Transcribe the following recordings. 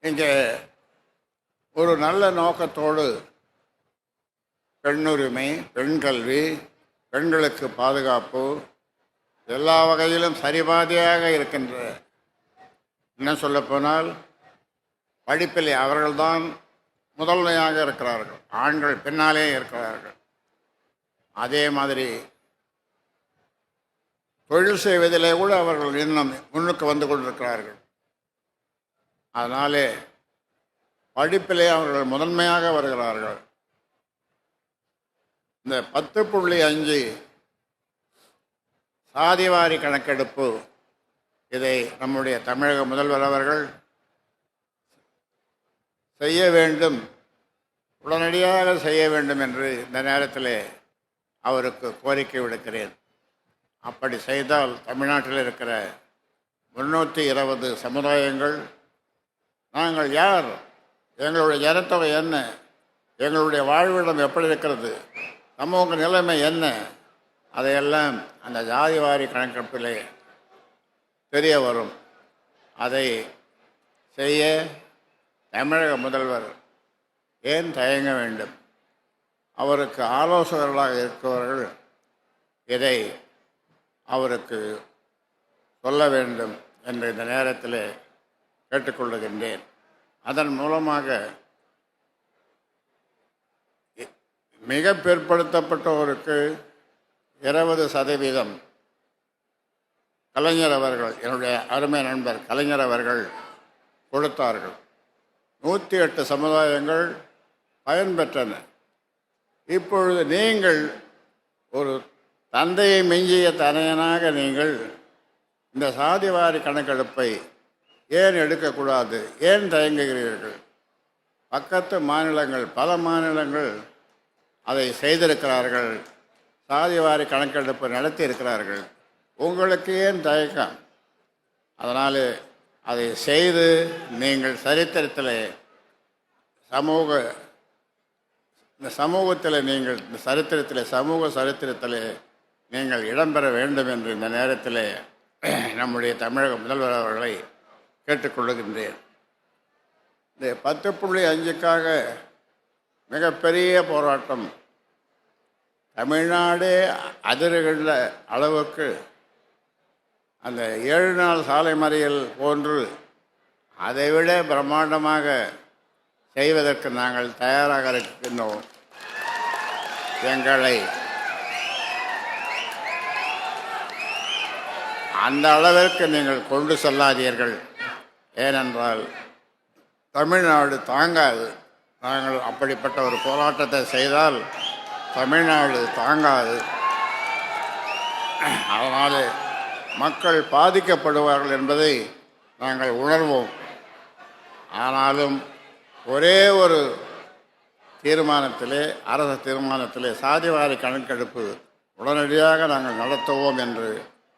இங்கே ஒரு நல்ல நோக்கத்தோடு பெண்ணுரிமை, பெண் கல்வி, பெண்களுக்கு பாதுகாப்பு எல்லா வகையிலும் சரிபாதியாக இருக்கின்ற, என்ன சொல்லப்போனால் படிப்பில் அவர்கள்தான் முதன்மையாக இருக்கிறார்கள், ஆண்கள் பின்னாலே இருக்கிறார்கள். அதே மாதிரி தொழில் செய்வதிலே கூட அவர்கள் இன்னும் முன்னுக்கு வந்து கொண்டிருக்கிறார்கள். அதனாலே படிப்பிலே அவர்கள் முதன்மையாக வருகிறார்கள். இந்த 10.5 சாதிவாரி கணக்கெடுப்பு, இதை நம்முடைய தமிழக முதல்வர் அவர்கள் செய்ய வேண்டும், உடனடியாக செய்ய வேண்டும் என்று இந்த நேரத்தில் அவருக்கு கோரிக்கை விடுக்கிறேன். அப்படி செய்தால் தமிழ்நாட்டில் இருக்கிற 320 சமுதாயங்கள், நாங்கள் யார், எங்களுடைய ஜனத்தொகை என்ன, எங்களுடைய வாழ்விடம் எப்படி இருக்கிறது, சமூக நிலைமை என்ன, அதையெல்லாம் அந்த ஜாதிவாரி கணக்கெடுப்பிலே தெரிய வரும். அதை செய்ய தமிழக முதல்வர் ஏன் தயங்க வேண்டும்? அவருக்கு ஆலோசகர்களாக இருக்கிறவர்கள் இதை அவருக்கு சொல்ல வேண்டும் என்று இந்த நேரத்தில் கேட்டுக்கொள்ளுகின்றேன். அதன் மூலமாக மிக பிற்படுத்தப்பட்டோருக்கு 20% கலைஞர் அவர்கள், என்னுடைய அருமை நண்பர் கலைஞர் அவர்கள் கொடுத்தார்கள். 108 சமுதாயங்கள் பயன்பெற்றன. இப்பொழுது நீங்கள் ஒரு தந்தையை மிஞ்சிய தனையனாக நீங்கள் இந்த சாதிவாரி கணக்கெடுப்பை ஏன் எடுக்கக்கூடாது? ஏன் தயங்குகிறீர்கள்? பக்கத்து மாநிலங்கள், பல மாநிலங்கள் அதை செய்திருக்கிறார்கள், சாதிவாரி கணக்கெடுப்பு நடத்தி இருக்கிறார்கள். உங்களுக்கு ஏன் தயக்கம்? அதனால் அதை செய்து நீங்கள் சரித்திரத்தில் சமூகத்தில் நீங்கள் இந்த சரித்திரத்தில், சமூக சரித்திரத்தில் நீங்கள் இடம்பெற வேண்டும் என்று இந்த நேரத்தில் நம்முடைய தமிழக முதல்வர் அவர்களை கேட்டுக்கொள்ளுகின்றேன். இந்த 10.5க்காக மிகப்பெரிய போராட்டம், தமிழ்நாடே அதிர்கின்ற அளவுக்கு அந்த 7 நாள் சாலை மறியல் போன்று அதைவிட பிரம்மாண்டமாக செய்வதற்கு நாங்கள் தயாராக இருக்கின்றோம். எங்களை அந்த அளவிற்கு நீங்கள் கொண்டு செல்லாதீர்கள். ஏனென்றால் தமிழ்நாடு தாங்காது. நாங்கள் அப்படிப்பட்ட ஒரு போராட்டத்தை செய்தால் தமிழ்நாடு தாங்காது. அதனால் மக்கள் பாதிக்கப்படுவார்கள் என்பதை நாங்கள் உணர்வோம். ஆனாலும் ஒரே ஒரு தீர்மானத்திலே, அரசு தீர்மானத்திலே சாதிவாரி கணக்கெடுப்பு உடனடியாக நாங்கள் நடத்துவோம் என்று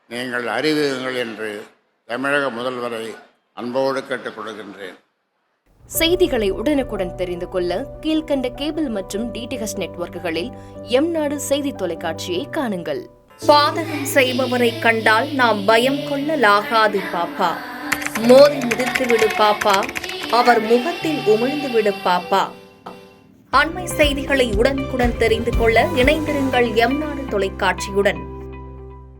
நீங்கள் அறிவியுங்கள் என்று தமிழக முதல்வரை அன்போடு கேட்டுக்கொள்கின்றேன். செய்திகளை உடனுக்குடன் தெரிந்து கொள்ள கீழ்கண்ட கேபிள் மற்றும் டிடிஹெச் நெட்வொர்க்குகளில் எம்நாடு செய்தி தொலைக்காட்சியை காணுங்கள். பாதகம் செய்பவரை கண்டால் நாம் பயம் கொள்ளலாகாது பாப்பா. மோதி மிதித்துவிடு பாப்பா, அவர் முகத்தில் உமிழ்ந்துவிடு பாப்பா. அண்மை செய்திகளை உடனுக்குடன் தெரிந்து கொள்ள இணைந்திருங்கள் எம்நாடு தொலைக்காட்சியுடன்.